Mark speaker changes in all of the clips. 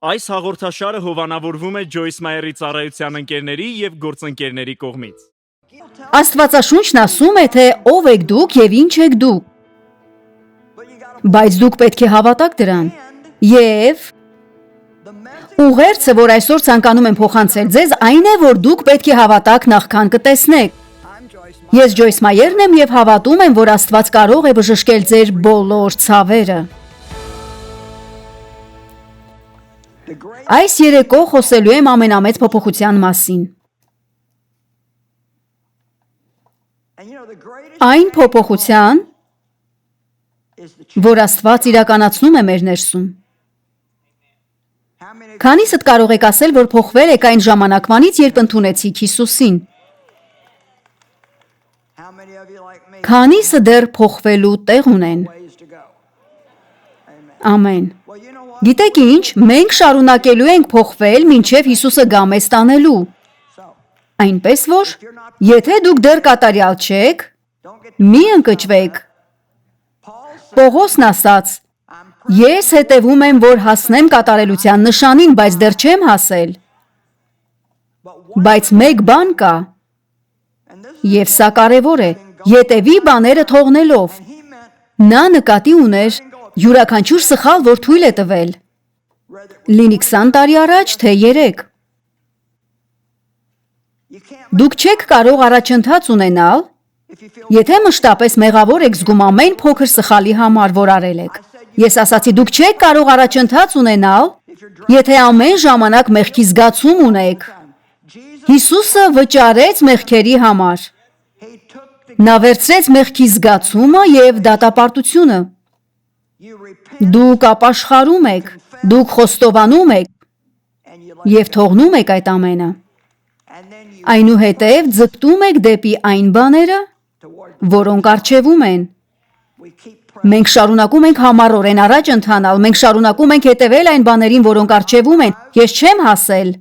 Speaker 1: Այս հաղորդաշարը հովանավորվում է Ջոյս Մայերի ծառայության ընկերների և գործընկերների կողմից։
Speaker 2: Աստվածաշունչն ասում է, թե ով եք դուք և ինչ եք դուք, բայց դուք պետք է հավատաք դրան։ Եվ ուղերձը, որ այսօր ցանկանում եմ փոխանցել ձեզ, այն է, որ դուք պետք է հավատաք նախքան կտեսնեք։ Ես Ջոյս Մայերն եմ և հավատում եմ, որ Աստված կարող է բժշկել ձեր բոլոր ցավերը։ Այս երեկո խոսելու եմ ամենամեծ փոփոխության մասին։ Այն փոփոխության, որ Աստված իրականացնում է մեր ներսում։ Քանիսդ կարող եք ասել, որ փոխվել եք այն ժամանակվանից, երբ ընդունեցիք Հիսուսին։ Քանիսը դեռ փոխվելու տեղ ունեն։ Ամեն։ Գիտեք ինչ, մենք շարունակելու ենք փոխվել, մինչև Հիսուսը գա մեզ տանելու։ Այնպես որ, եթե դուք դեռ կատարյալ չեք, մի ընկճվեք։ Պողոսն ասաց. ես հետևում եմ, որ հասնեմ կատարելության նշանին, բայց դեռ չեմ հասել։ Բայց մեկ բան կա, և սա կարևոր է, ետևի բաները թողնելով։ Նա նկատի ուներ յուրաքանչյուր սխալ, որ թույլ է տվել, լինի 20 տարի առաջ, թե 3։ Դուք չեք կարող առաջընթաց ունենալ, եթե մշտապես մեղավոր եք զգում ամեն փոքր սխալի համար, որ արել եք։ Ես ասացի, դուք չեք կարող առաջընթաց ունենալ, եթե ամեն ժամանակ մեղքի զգացում ունեք։ Հիսուսը վճարեց մեղքերի համար։ Նա վերցրեց մեղքի զգացումը և դատապարտությունը։ Դուք ապաշխարում եք, դուք խոստովանում եք և թողնում եք այդ ամենը։ Այնուհետև ձգտում եք դեպի այն բաները, որոնք առջևում են։ Մենք շարունակում ենք համառորեն առաջ ընթանալ, մենք շարունակում ենք հետևել այն բաներին, որոնք առջևում են։ Ես չեմ հասել։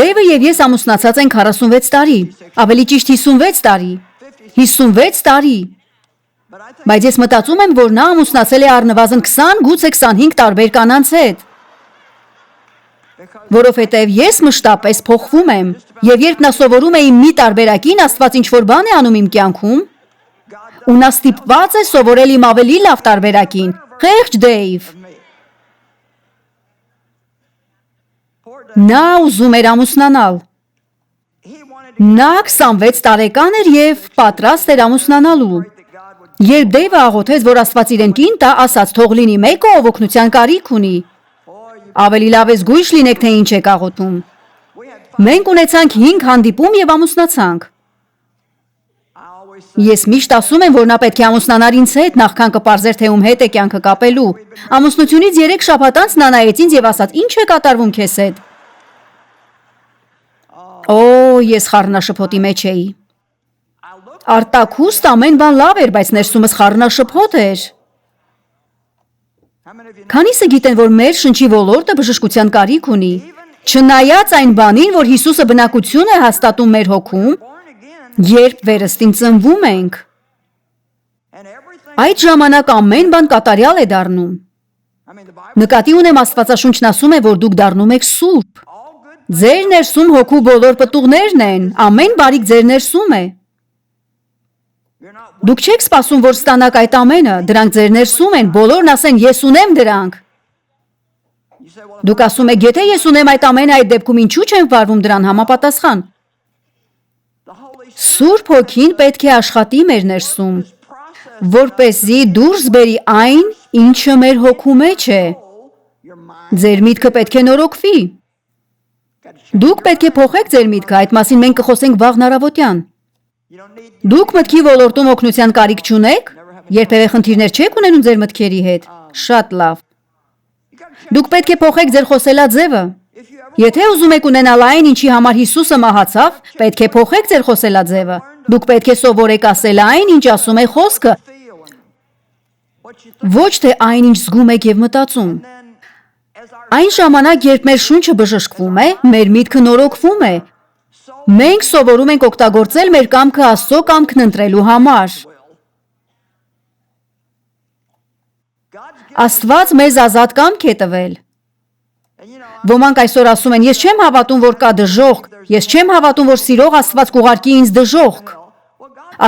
Speaker 2: Դեյվը և ես ամուսնացած ենք 46 տարի, ավելի ճիշտ 56 տարի։ 56 տարի։ Բայց ես մտածում եմ, որ նա ամուսնացել է առնվազն 20, գուցե 25 տարբեր կանանց հետ։ Որովհետև ես մշտապես փոխվում եմ, և երբ նա սովորում է իմ մի տարբերակին, Աստված ինչ-որ բան է անում իմ կյանքում, ու նա ստիպված է սովորել իմ ավելի լավ տարբերակին։ Խեղճ Դեյվ։ Նա ուզում էր ամուսնանալ։ Նա 26 տարեկան էր և պատրաստ էր ամուսնանալու։ Երբ Դեյվը աղոթեց, որ Աստված իրեն կին տա, ասաց, թող լինի մեկը, ով օգնության կարիք ունի։ Ավելի լավ է զգույշ լինեք, թե ինչ եք աղոթում։ Մենք ունեցանք 5 հանդիպում և ամուսնացանք։ Ես միշտ ասում եմ, որ նա պետք է ամուսնանար ինձ հետ, նախքան կպարզեր, թե ում հետ է կյանքը կապելու։ Ամուսնությունից 3 շաբաթ անց նա նայեց ինձ և ասաց. ինչ է կատարվում քեզ հետ։ Օ, ես խառնաշփոթի մեջ էի։ Արտաքուստ ամեն բան լավ էր, բայց ներսումս խառնաշփոթ էր։ Քանիսը գիտեն, որ մեր շնչի ոլորտը բժշկության կարիք ունի։ Չնայած այն բանին, որ Հիսուսը բնակություն է հաստատում մեր հոգում, երբ վերստին ծնվում ենք, այդ ժամանակ ամեն բան կատարյալ է դառնում։ Նկատի ունեմ, Աստվածաշունչն ասում է, որ դուք դառնում եք սուրբ։ Ձեր ներսում հոգու բոլոր պտուղներն են, ամեն բարիք ձեր ներսում է։ Դուք չեք սպասում, որ ստանաք այդ ամենը, դրանք ձեր ներսում են, բոլորն ասեն, ես ունեմ դրանք։ Դուք ասում եք, եթե ես ունեմ այդ ամենը, այդ դեպքում ինչու չեմ վարվում դրան համապատասխան։ Սուրբ Հոգին պետք է աշխատի մեր ներսում, որպեսզի դուրս բերի այն, ինչը մեր հոգու մեջ է։ Ձեր միտքը պետք է նորոգվի։ Դուք պետք է փոխեք ձեր միտքը, այդ մասին մենք կխոսենք վաղն առավոտյան։ Դուք մտքի ոլորտում օգնության կարիք չունեք, երբևէ խնդիրներ չեք ունենում ձեր մտքերի հետ։ Շատ լավ։ Դուք պետք է փոխեք ձեր խոսելաձևը։ Եթե ուզում եք ունենալ այն, ինչի համար Հիսուսը մահացավ, պետք է փոխեք ձեր խոսելաձևը։ Դուք պետք է սովորեք ասել այն, ինչ ասում է խոսքը, ոչ թե այն, ինչ զգում եք և մտածում։ Այն ժամանակ, երբ մեր շունչը բժշկվում է, մեր միտքը նորոգվում է, մենք սովորում ենք օգտագործել մեր կամքը Աստծո կամքն ընտրելու համար։ Աստված մեզ ազատ կամք է տվել։ Ոմանք այսօր ասում են, ես չեմ հավատում, որ կա դժոխք, ես չեմ հավատում, որ սիրող Աստված կուղարկի ինձ դժոխք։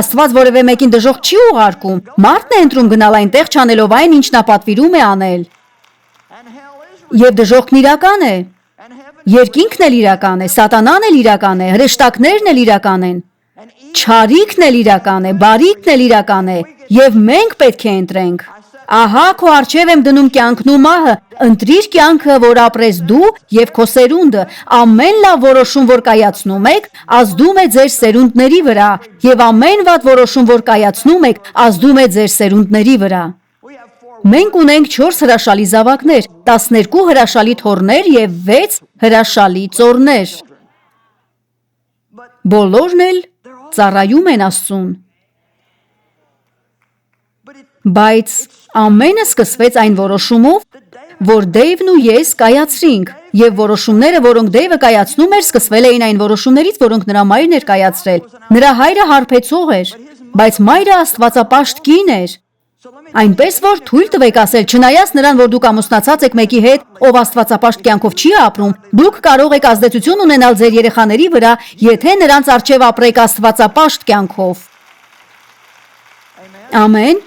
Speaker 2: Աստված որևէ մեկին դժոխք չի ուղարկում, մարդն է ընտրում գնալ այնտեղ չանելով այն, ինչ նա պատվիրում է անել։ Եվ դժոխքն իրական է, երկինքն էլ իրական է, սատանան էլ իրական է, հրեշտակներն էլ իրական են, չարիքն էլ իրական է, բարիքն էլ իրական է, եւ մենք պետք է ընտրենք։ Ահա քո առջև եմ դնում կյանքն ու մահը, ընտրիր կյանքը, որ ապրես դու եւ քո սերունդը, ամեն լավ որոշում, որ կայացնում եք, ազդում է ձեր սերունդների վրա, եւ ամեն վատ որոշում, որ կայացնում եք, ազդում է ձեր սերունդների վրա։ Մենք ունենք 4 հրաշալի զավակներ, 12 հրաշալի թոռներ եւ 6 հրաշալի ծոռներ։ Բոլորն էլ ծառայում են Աստծուն։ Բայց ամենը սկսվեց այն որոշումով, որ Դեյվն ու ես կայացրինք, եւ որոշումները, որոնք Դեյվը կայացնում էր, սկսվել էին այն որոշումներից, որոնք նրա մայրն էր կայացրել։ Նրա հայրը հարբեցող էր, բայց մայրը աստվածապաշտ կին էր։ Այնպես որ թույլ տվեք ասել, չնայած նրան, որ դուք ամուսնացած եք մեկի հետ, ով աստվածապաշտ կյանքով չի ապրում, դուք կարող եք ազդեցություն ունենալ ձեր երեխաների վրա, եթե նրանց առջև ապրեք աստվածապաշտ կյանքով։ Ամեն։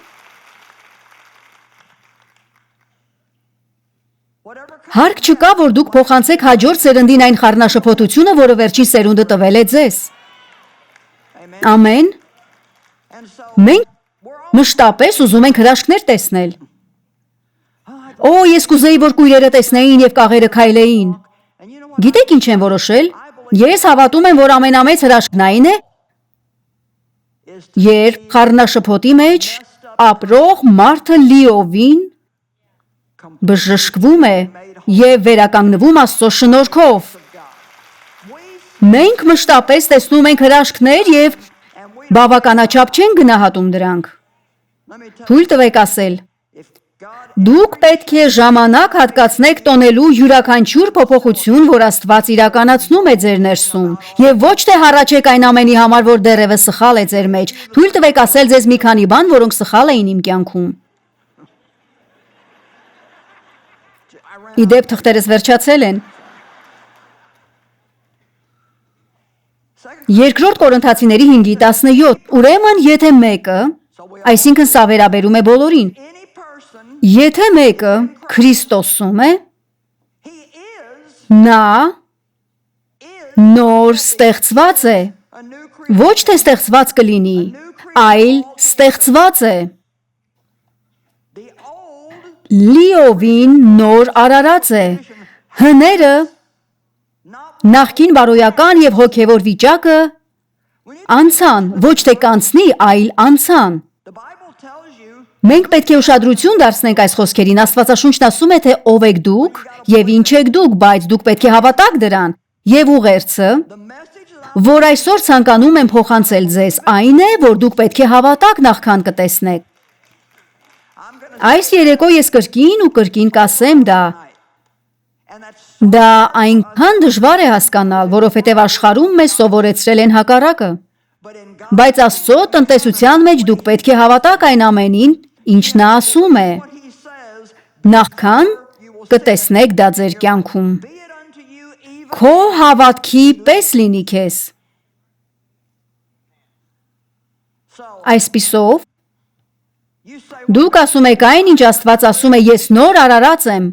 Speaker 2: Հարկ չկա, որ դուք փոխանցեք հաջորդ սերնդին այն խառնաշփոթությունը, որը վերջին սերունդը տվել է ձեզ։ Ամեն։ Մենք մշտապես ուզում ենք հրաշքներ տեսնել։ Օ, ես կուզեի, որ կույրերը տեսնեին եւ կաղերը քայլեին։ Գիտեք ինչ եմ որոշել։ Ես հավատում եմ, որ ամենամեծ հրաշքն այն է, երբ խառնաշփոթի մեջ ապրող մարդը լիովին բժշկվում է եւ վերականգնվում Աստծո շնորհքով։ Մենք մշտապես տեսնում ենք հրաշքներ եւ բավականաչափ չեն գնահատում դրանք։ Թույլ տվեք ասել, դուք պետք է ժամանակ հատկացնեք տոնելու յուրաքանչյուր փոփոխություն, որ Աստված իրականացնում է ձեր ներսում, եւ ոչ թե հառաչեք այն ամենի համար, որ դեռևս սխալ է ձեր մեջ։ Թույլ տվեք ասել ձեզ մի քանի բան, որոնք սխալ էին իմ կյանքում։ Իդեպ թղթերս վերջացել են։ Երկրորդ Կորինթացիների 5:17 Ուրեմն եթե մեկը, այսինքն սա վերաբերում է բոլորին, եթե մեկը Քրիստոսում է, նա նոր ստեղծված է, ոչ թե ստեղծված կլինի, այլ ստեղծված է, լիովին նոր արարած է, հները, նախկին բարոյական եւ հոգեվոր վիճակը անցան, ոչ թե կանցնի, այլ անցան։ Մենք պետք է ուշադրություն դարձնենք այս խոսքերին, Աստվածաշունչն ասում է, թե ով եք դուք եւ ինչ եք դուք, բայց դուք պետք է հավատաք դրան, եւ ուղերձը, որ այսօր ցանկանում եմ փոխանցել ձեզ, այն է, որ դուք պետք է հավատաք նախքան կտեսնեք։ Այս երեկո ես կրկին ու կրկին կասեմ դա։ Դա այնքան դժվար է հասկանալ, որովհետև աշխարհում մեզ սովորեցրել են հակառակը։ Բայց Աստծո տնտեսության մեջ դուք պետք է հավատաք այն ամենին, ինչ նա ասում է։ Նախքան կտեսնեք դա ձեր կյանքում։ Քո հավատքի պես լինի քեզ։ Այսպիսով, դուք ասում եք այն, ինչ Աստված ասում է, ես նոր արարած եմ։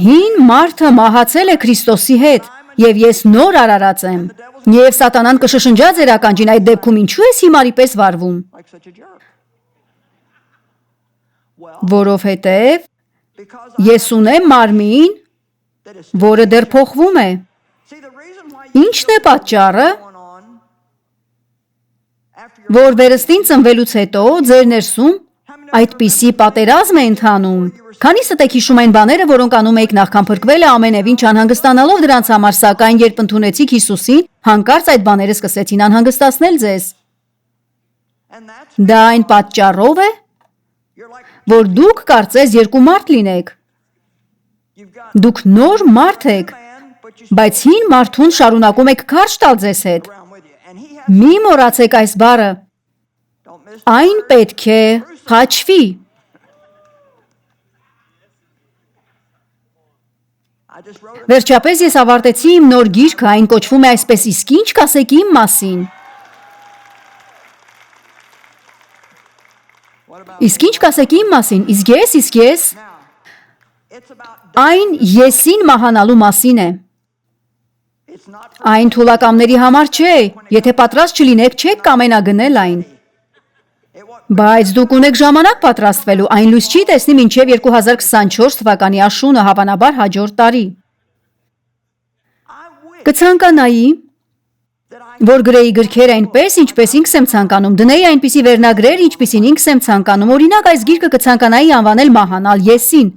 Speaker 2: Հին մարդը մահացել է Քրիստոսի հետ, եւ ես նոր արարած եմ։ Եվ սատանան կշշնջա ձեր ականջին, այդ դեպքում ինչու ես հիմարի պես վարվում։ Որովհետև ես ունեմ մարմին, որը դեռ փոխվում է։ Ինչն է պատճառը, որ վերստին ծնվելուց հետո ձեր ներսում այդպիսի պատերազմ է ընթանում։ Քանիսդ եք հիշում այն բաները, որոնք անում եք նախքան փրկվելը, ամենևին չանհանգստանալով դրանց համար, սակայն երբ ընդունեցիք Հիսուսին, հանկարծ այդ բաները սկսեցին անհանգստացնել ձեզ։ Դա այն պատճառով է, որ դուք կարծես երկու մարդ լինեք։ Դուք նոր մարդ եք, բայց հին մարդուն շարունակում եք քարշ տալ ձեզ հետ։ Մի մոռացեք այս բառը։ Այն պետք է խաչվի։ Վերջապես ես ավարտեցի իմ նոր գիրքը, այն կոչվում է այսպես իսկ ինչ կասեք իմ մասին։ Իսկ ինչ կասեք իմ մասին, իսկ ես, այն եսին մահանալու մասին է։ Այն թուլակամների համար չէ, եթե պատրաստ չլինեք, չեք կամենա գնել այն։ Բայց դուք ունեք ժամանակ պատրաստվելու, այն լույս չի տեսնի մինչև 2024 թվականի աշունը, հավանաբար հաջորդ տարի։ Կցանկանայի, որ գրեի գրքեր այնպես, ինչպես ինքս եմ ցանկանում, դնեի այնպիսի վերնագրեր, ինչպիսին ինքս եմ ցանկանում, օրինակ այս գիրկը կցանկանայի անվանել մահանալ եսին։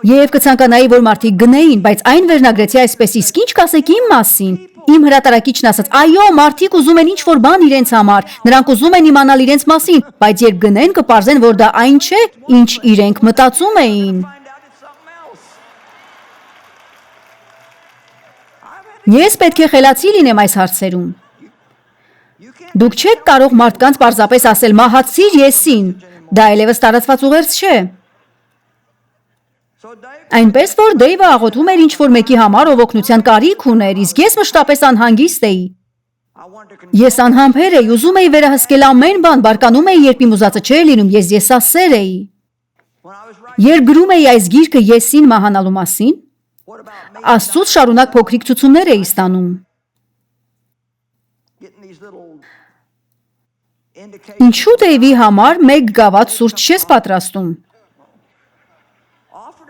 Speaker 2: Եվ կցանկանայի, որ մարդիկ գնեին, բայց այն վերնագրեցի այսպես իսկ ինչ կասեք իմ մասին։ Իմ հրատարակիչն ասաց, այո, մարդիկ ուզում են ինչ-որ բան իրենց համար, նրանք ուզում են իմանալ իրենց մասին, բայց երբ գնեն կպարզեն, որ դա այն չէ, ինչ իրենք մտածում էին։ Ես պետք է խելացի լինեմ այս հարցերում։ Դուք չեք կարող մարդկանց պարզապես ասել մահացիր եսին, դա այլևս տարածված ուղերձ չէ։ Այնպես որ Դեյվը աղոթում էր ինչ-որ մեկի համար, ով օգնության կարիք ուներ, իսկ ես մշտապես անհանգիստ էի։ Ես անհամբեր էի, ուզում էի վերահսկել ամեն բան, բարկանում էի, երբ իմ ուզածը չէր լինում, ես եսասեր էի։ Երբ գրում էի այս գիրքը եսին մահանալու մասին, Աստծուց շարունակ փոքրիկ ցուցումներ էի ստանում։ Ինչու Դեյվի համար մեկ գավաթ սուրճ չես պատրաստում։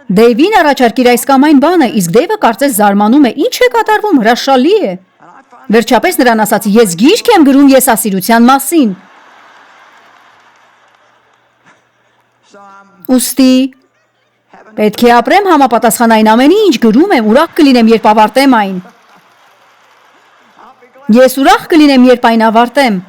Speaker 2: Դեյվին առաջարկիր այս կամ այն բանը, իսկ Դեյվը կարծես զարմանում է, ինչ է կատարվում, հրաշալի է։ Վերջապես նրան ասացի, ես գիրք եմ գրում եսասիրության մասին։ Ուստի պետք է ապրեմ համապատասխան այն ամենի, ինչ գրում եմ, ուրախ կլինեմ, երբ ավարտեմ այն։ Ես ուրախ կլինեմ, երբ այն ավարտեմ։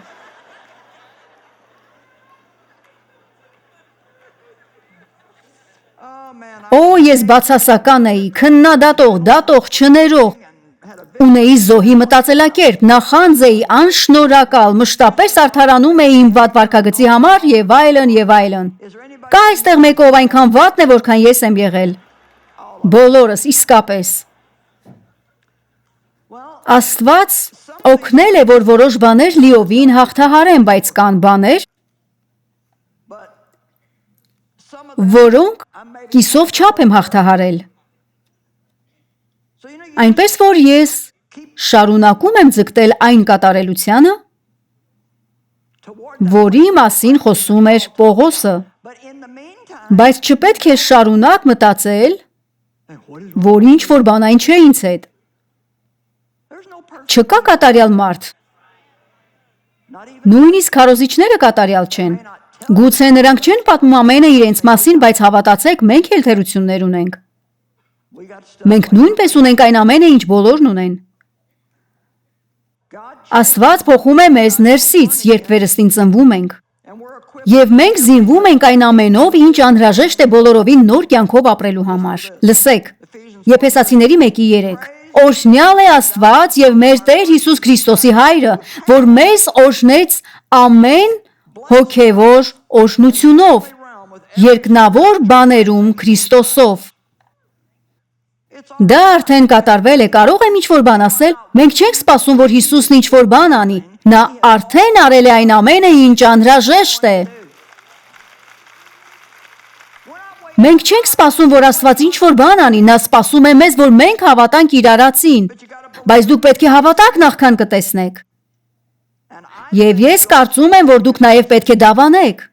Speaker 2: Օ, ես բացասական էի, քննադատող, դատող, չներող, ունեի զոհի մտածելակերպ, նախանձ էի, անշնորհակալ, մշտապես արդարանում էի իմ վատ վարքագծի համար եւ այլն եւ այլն։ Կա այստեղ մեկը, ով այնքան վատն է, որքան ես եմ եղել։ Բոլորս, իսկապես։ Աստված օգնել է, որ որոշ բաներ լիովին հաղթահարեմ, բայց կան բաներ, որոնք կիսով չափ եմ հաղթահարել։ Այնպես որ ես շարունակում եմ ձգտել այն կատարելությանը, որի մասին խոսում էր Պողոսը, բայց չպետք է շարունակ մտածել, որ ինչ-որ բան այն չէ ինձ հետ։ Չկա կատարյալ մարդ, նույնիսկ քարոզիչները կատարյալ չեն։ Գուցե նրանք չեն պատմում ամենը իրենց մասին, բայց հավատացեք, մենք էլ թերություններ ունենք։ Մենք նույնպես ունենք այն ամենը, ինչ բոլորն ունեն։ Աստված փոխում է մեզ ներսից, երբ վերստին ծնվում ենք։ Եվ մենք զինվում ենք այն ամենով, ինչ անհրաժեշտ է բոլորովին նոր կյանքով ապրելու համար։ Լսեք, Եփեսացիների 1:3։ Օրհնյալ է Աստված եւ մեր Տեր Հիսուս Քրիստոսի Հայրը, որ մեզ օրհնեց ամեն հոգևոր օրհնությունով, երկնավոր բաներում Քրիստոսով։ Դա արդեն կատարվել է, կարող եմ ինչ-որ բան ասել, մենք չենք սպասում, որ Հիսուսն ինչ-որ բան անի, նա արդեն արել է այն ամենը, ինչ անհրաժեշտ է։ Մենք չենք սպասում, որ Աստված ինչ-որ բան անի, նա սպասում է մեզ, որ մենք հավատանք իր արածին, բայց դուք պետք է հավատաք նախքան կտեսնեք։ Եվ ես կարծում եմ, որ դուք նաև պետք է դավանեք։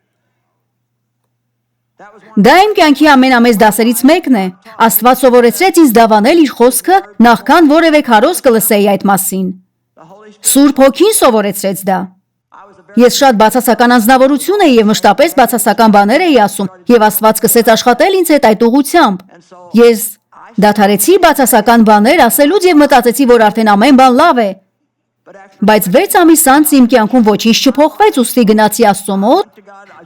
Speaker 2: Դա իմ կյանքի ամենամեծ դասերից մեկն է։ Աստված սովորեցրեց ինձ դավանել իր խոսքը, նախքան որևէ քարոզ կլսեի այդ մասին։ Սուրբ Հոգին սովորեցրեց դա։ Ես շատ բացասական անձնավորություն էի եւ մշտապես բացասական բաներ էի ասում, եւ Աստված սկսեց աշխատել ինձ հետ այդ ուղղությամբ։ Ես դադարեցի բացասական բաներ ասելուց եւ մտածեցի, որ արդեն ամեն բան լավ է։ Բայց 6 ամիս անց իմ կյանքում ոչինչ չփոխվեց, ուստի գնացի Աստծո մոտ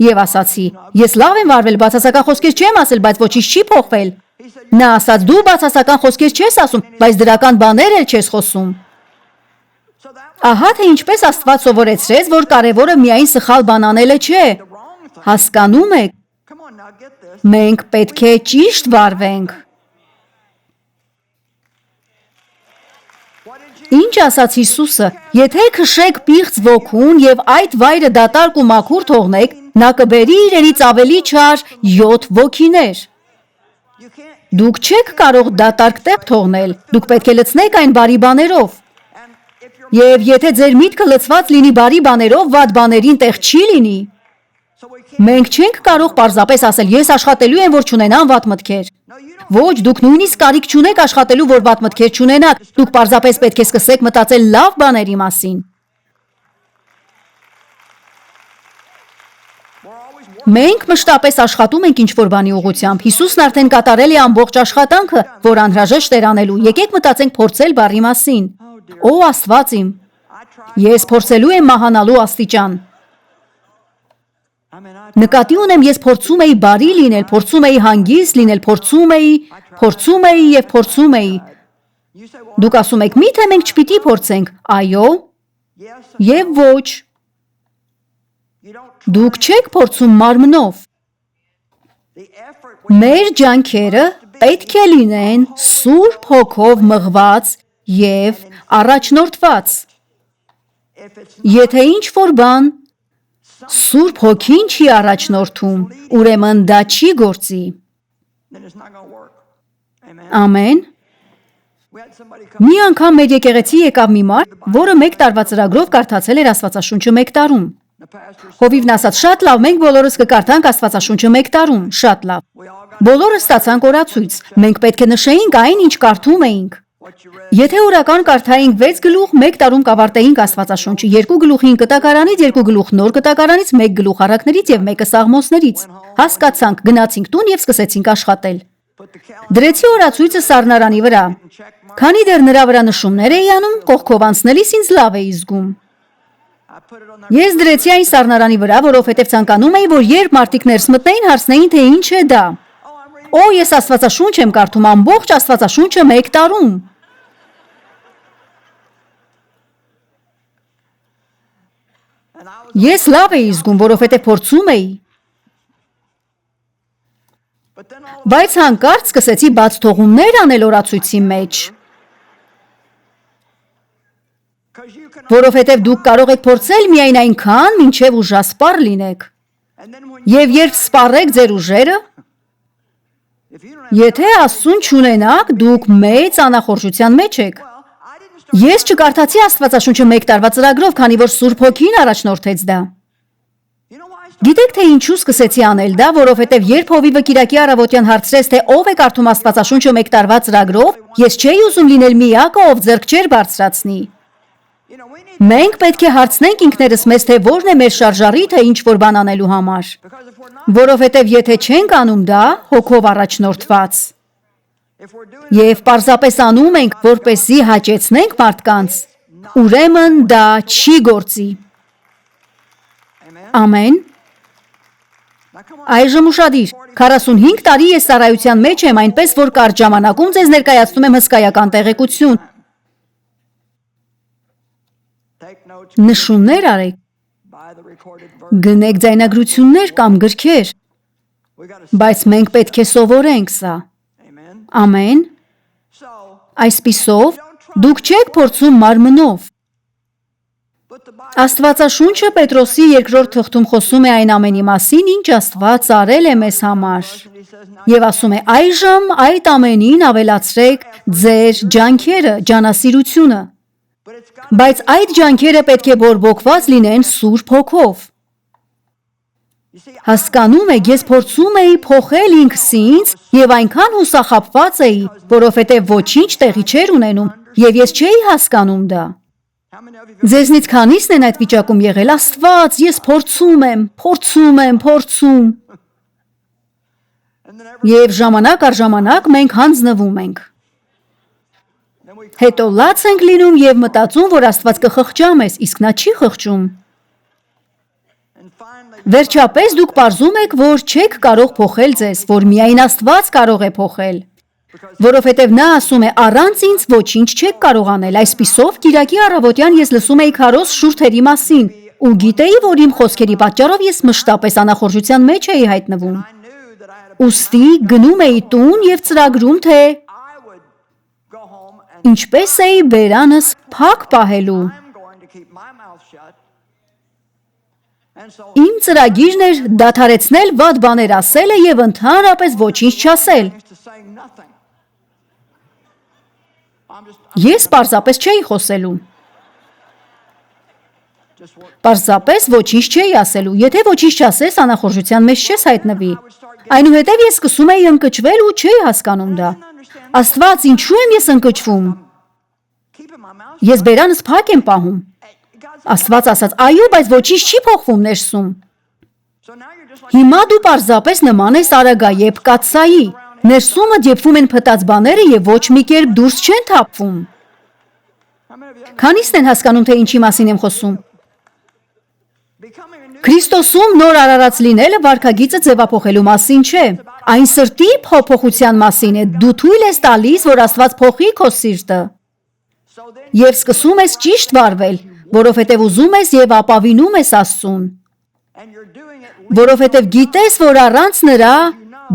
Speaker 2: եւ ասացի. ես լավ եմ վարվել, բացասական խոսքեր չեմ ասել, բայց ոչինչ չի փոխվել։ Նա ասաց. դու բացասական խոսքեր չես ասում, բայց դրական բաներ էլ չես խոսում։ Ահա թե ինչպես Աստված սովորեցրեց, որ կարևորը միայն սխալ բան անելը չէ։ Հասկանում եք, մենք պետք է ճիշտ վարվենք։ Ինչ ասաց Հիսուսը. Եթե քշեք պիղծ ոգուն եւ այդ վայրը դատարկ ու մաքուր թողնեք, նա կբերի իրենից ավելի չար 7 ոգիներ։ Դուք չեք կարող դատարկ տեղ թողնել, դուք պետք է լցնեք այն բարի բաներով։ Եվ եթե ձեր միտքը լցված լինի բարի բաներով, վատ բաներին տեղ չի լինի։ Մենք չենք կարող պարզապես ասել, ես աշխատելու եմ, որ չունենամ վատ մտքեր։ Ոչ, դուք նույնիսկ կարիք չունեք աշխատելու, որ վատ մտքեր չունենաք, դուք պարզապես պետք է սկսեք մտածել լավ բաների մասին։ Մենք մշտապես աշխատում ենք ինչ-որ բանի ուղղությամբ։ Հիսուսն արդեն կատարել է ամբողջ աշխատանքը, որ անհրաժեշտ էր անելու։ Եկեք մտածենք փորձել բառի մասին։ Օ Աստված իմ, ես փորձելու եմ մահանալու աստիճան։ Նկատի ունեմ, ես փորձում էի բարի լինել, փորձում էի հանգիստ լինել, փորձում էի եւ փորձում էի։ Դուք ասում եք, միթե մենք չպիտի փորձենք։ Այո եւ ոչ։ Դուք չեք փորձում մարմնով։ Մեր ջանքերը պետք է լինեն Սուրբ Հոգով մղված եւ առաջնորդված։ Եթե ինչ-որ բան Սուրբ Հոգին չի առաջնորդում, ուրեմն դա չի գործի։ Ամեն։ Մի անգամ մեր եկեղեցի եկավ մի մարդ, որը 1 տարվա ծրագրով կարդացել էր Աստվածաշունչը 1 տարում։ Հովիվն ասաց, շատ լավ, մենք բոլորս կկարդանք Աստվածաշունչը 1 տարում, շատ լավ։ Բոլորս ստացանք օրացույց, մենք պետք է նշեինք այն, ինչ կարդում էինք։ Եթե օրական կարդայինք 6 գլուխ, 1 տարում կավարտեինք Աստվածաշունչը, 2 գլուխ հին կտակարանից, 2 գլուխ նոր կտակարանից, 1 գլուխ առակներից եւ 1-ը Սաղմոսներից։ Հասկացանք, գնացինք տուն եւ սկսեցինք աշխատել։ Դրեցի օրացույցը սառնարանի վրա։ Քանի դեռ նրա վրա նշումներ էի անում, կողքով անցնելիս ինձ լավ էի զգում։ Ես դրեցի այն սառնարանի վրա, որովհետև ցանկանում էի, որ երբ մարդիկ ներս մտնեին, հարցնեին, թե ինչ է դա։ Օ, ես Աստվածաշունչ եմ կարդում, ամբողջ Աստվածաշունչը 1 տարում։ Ես լավ էի զգում, որովհետև փորձում էի։ Բայց հանկարծ սկսեցի բաց թողումներ անել օրացույցի մեջ։ Որովհետև դուք կարող եք փորձել միայն այնքան, մինչև ուժասպառ լինեք։ Եվ երբ սպառեք ձեր ուժերը, եթե Աստծուն չունենաք, դուք մեծ անախորժության մեջ եք։ Ես չկարդացի Աստվածաշունչը 1 տարվա ծրագրով, քանի որ Սուրբ Հոգին առաջնորդեց դա։ Գիտեք, թե ինչու սկսեցի անել դա, որովհետև երբ Հովիվը Կիրակի առավոտյան հարցրեց, թե ով է կարդում Աստվածաշունչը 1 տարվա ծրագրով, ես չէի ուզում լինել միակը, ով ձեռք չէր բարձրացնի։ Մենք պետք է հարցնենք ինքներս մեզ, թե որն է մեր շարժառիթը ինչ-որ բան անելու համար։ Որովհետև եթե չենք անում դա, Հոգով առաջնորդված, եւ պարզապես անում ենք, որպեսզի հաճեցնենք մարդկանց, ուրեմն դա չի գործի։ Ամեն։ Այժմ ուշադիր, 45 տարի ես ծառայության մեջ եմ, այնպես որ կարճ ժամանակում ձեզ ներկայացնում եմ հսկայական տեղեկություն։ Նշումներ արեք, գնեք ձայնագրություններ կամ գրքեր, բայց մենք պետք է սովորենք սա։ Ամեն։ Այսպիսով, դուք չեք փորձում մարմնով։ Աստվածաշունչը Պետրոսի 2-րդ թղթում խոսում է այն ամենի մասին, ինչ Աստված արել է մեզ համար։ Եվ ասում է, այժմ այդ ամենին ավելացրեք ձեր ջանքերը, ջանասիրությունը։ Բայց այդ ջանքերը պետք է բորբոքված լինեն Սուրբ Հոգով։ Հասկանում եք, ես փորձում էի փոխել ինքս ինձ եւ այնքան հուսախաբված էի, որովհետեւ ոչինչ տեղի չէր ունենում եւ ես չէի հասկանում դա։ Ձեզնից քանիսն են այդ վիճակում եղել, Աստված, ես փորձում եմ։ Եվ ժամանակ առ ժամանակ մենք հանձնվում ենք։ Հետո լաց ենք լինում եւ մտածում, որ Աստված կխղճա մեզ, իսկ նա չի խղճում։ Վերջապես դուք պարզում եք, որ չեք կարող փոխել ձեզ, որ միայն Աստված կարող է փոխել։ Որովհետև նա ասում է, առանց ինձ ոչինչ չեք կարող անել, այսպիսով Կիրակի առավոտյան ես լսում էի քարոզ շուրթերի մասին, ու գիտեի, որ իմ խոսքերի պատճառով ես մշտապես անախորժության մեջ էի հայտնվում։ Ուստի գնում էի տուն եւ ծրագրում, թե ինչպես էի բերանս փակ պահելու։ Իմ ծրագիրն էր դադարեցնել վատ բաներ ասելը եւ ընդհանրապես ոչինչ չասել։ Ես պարզապես չէի խոսելու։ Պարզապես ոչինչ չէի ասելու։ Եթե ոչինչ չասես, անախորժության մեջ չես հայտնվի։ Այնուհետև ես սկսում էի ընկճվել ու չէի հասկանում դա։ Աստված, ինչու եմ ես ընկճվում։ Ես բերանս փակ եմ պահում։ Աստված ասաց, այո, բայց ոչինչ չի փոխվում ներսում։ Հիմա դու պարզապես նման ես արագայեպ կաթսայի։ Ներսումդ եփվում են փտած բաները եւ ոչ մի կերպ դուրս չեն թափվում։ Քանիսն են հասկանում, թե ինչի մասին եմ խոսում։ Քրիստոսում նոր արարած լինելը վարքագիծը ձևափոխելու մասին չէ։ Այն սրտի փոփոխության մասին է։ Դու թույլ ես տալիս, որ Աստված փոխի քո սիրտը։ Եվ սկսում ես ճիշտ վարվել, որովհետև ուզում ես եւ ապավինում ես Աստծուն։ Որովհետև գիտես, որ առանց նրա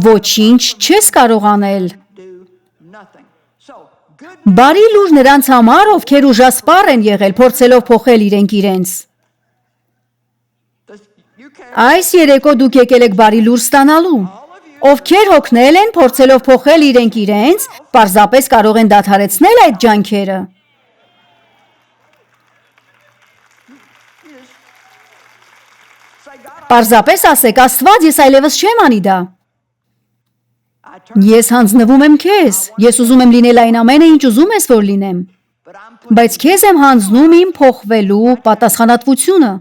Speaker 2: ոչինչ չես կարող անել։ Բարի լուր նրանց համար, ովքեր ուժասպառ են եղել, փորձելով փոխել իրենք իրենց։ Այս երեկո դուք եկել եք բարի լուր ստանալու։ Ովքեր հոգնել են, փորձելով փոխել իրենք իրենց, պարզապես կարող են դադարեցնել այդ ջանքերը։ Պարզապես ասեք, Աստված, ես այլևս չեմ անի դա։ Ես հանձնվում եմ քեզ, ես ուզում եմ լինել այն ամենը, ինչ ուզում ես, որ լինեմ, բայց քեզ եմ հանձնում իմ փոխվելու պատասխանատվությունը։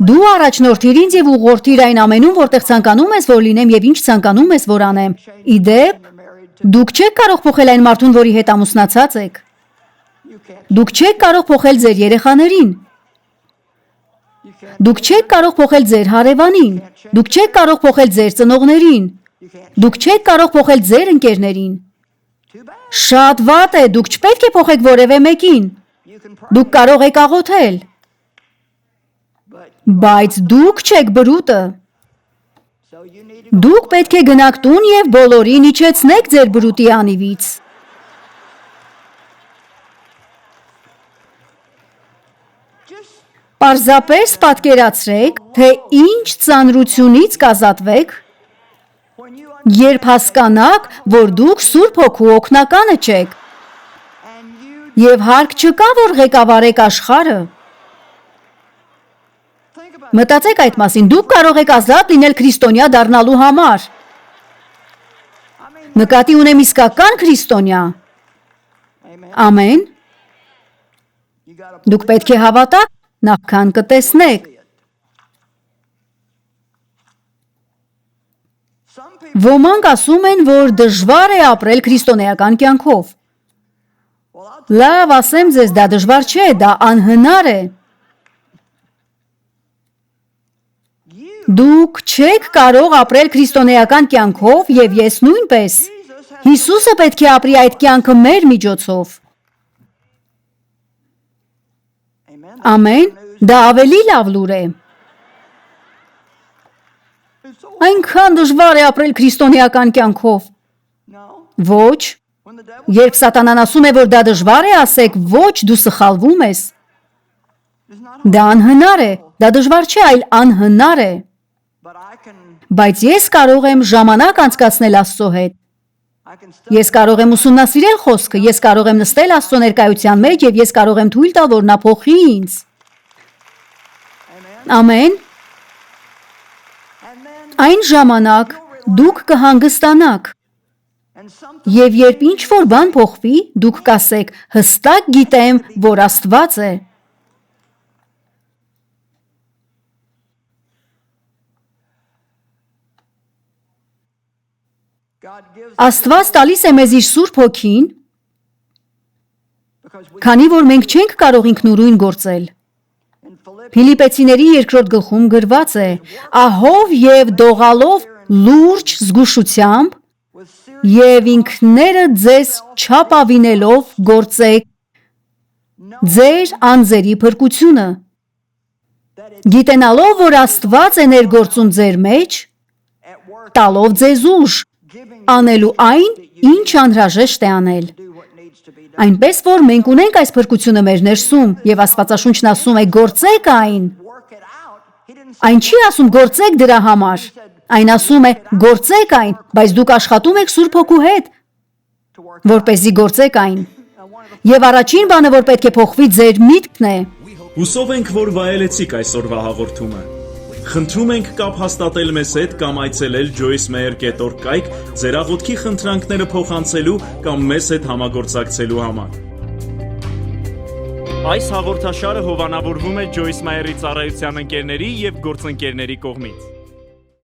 Speaker 2: Դու առաջնորդիր ինձ եւ ուղղորդիր այն ամենում, որտեղ ցանկանում ես, որ լինեմ եւ ինչ ցանկանում ես, որ անեմ։ Իդեպ, դուք չեք կարող փոխել այն մարդուն, որի հետ ամուսնացած եք։ Դուք չեք կարող փոխել ձեր երեխաներին։ Դուք չեք կարող փոխել ձեր հարևանին։ Դուք չեք կարող փոխել ձեր ծնողներին։ Դուք չեք կարող փոխել ձեր ընկերներին։ Շատ վատ է, դուք չպետք է փոխեք որևէ մեկին։ Դուք կարող եք աղոթել։ Բայց դուք չեք բրուտը։ Դուք պետք է գնաք տուն եւ բոլորին իջեցնեք ձեր բրուտի անիվից։ Պարզապես պատկերացրեք, թե ինչ ծանրությունից կազատվեք, երբ հասկանաք, որ դուք Սուրբ Հոգու օգնականը չեք, եւ հարկ չկա, որ ղեկավարեք աշխարհը։ Մտածեք այդ մասին, դուք կարող եք ազատ լինել քրիստոնյա դառնալու համար։ Նկատի ունեմ իսկական քրիստոնյա։ Ամեն։ Դուք պետք է հավատաք, նախքան կտեսնեք։ Ոմանք ասում են, որ դժվար է ապրել քրիստոնեական կյանքով։ Լավ, ասեմ ձեզ, դա դժվար չէ, դա անհնար է։ Դուք չեք կարող ապրել քրիստոնեական կյանքով եւ ես նույնպես։ Հիսուսը պետք է ապրի այդ կյանքը մեր միջոցով։ Ամեն, դա ավելի լավ լուր է։ Այնքան դժվար է ապրել քրիստոնեական կյանքով։ Ոչ, երբ սատանան ասում է, որ դա դժվար է, ասեք, ոչ, դու սխալվում ես։ Դա անհնար է, դա դժվար չէ, այլ անհնար է։ Բայց ես կարող եմ ժամանակ անցկացնել Աստծո հետ։ Ես կարող եմ ուսումնասիրել խոսքը, ես կարող եմ նստել Աստծո ներկայության մեջ եւ ես կարող եմ թույլ տալ, որ նա փոխի ինձ։ Ամեն։ Այն ժամանակ դուք կհանգստանաք։ Եվ երբ ինչ-որ բան փոխվի, դուք կասեք, հստակ գիտեմ, որ Աստված է։ Աստված տալիս է մեզ իր Սուրբ Հոգին, քանի որ մենք չենք կարող ինքնուրույն գործել։ Փիլիպեցիների 2-րդ գլխում գրված է. ահով եւ դողալով լուրջ զգուշությամբ եւ ինքներդ ձեզ չապավինելով գործեք ձեր անձերի փրկությունը, գիտենալով, որ Աստված է ներգործում ձեր մեջ, տալով ձեզ ուժ անելու այն, ինչ անհրաժեշտ է անել։ Այնպես որ մենք ունենք այս փրկությունը մեր ներսում եւ Աստվածաշունչն ասում է գործեք այն։ Այն չի ասում գործեք դրա համար։ Այն ասում է գործեք այն, բայց դուք աշխատում եք Սուրբ Հոգու հետ, որպեսզի գործեք այն։ Եվ առաջին բանը, որ պետք է փոխվի, ձեր միտքն է։
Speaker 1: Հուսով ենք, որ վայելեցիք այսօրվա հաղորդումը։ Խնդրում ենք կապ հաստատել մեզ հետ կամ այցելել joycemeyer.org կայք ձեր աղոթքի խնդրանքները փոխանցելու կամ մեզ հետ համագործակցելու համար։ Այս հաղորդաշարը հովանավորվում է Joyce Meyer-ի ծառայության ընկերների եւ գործընկերների կողմից։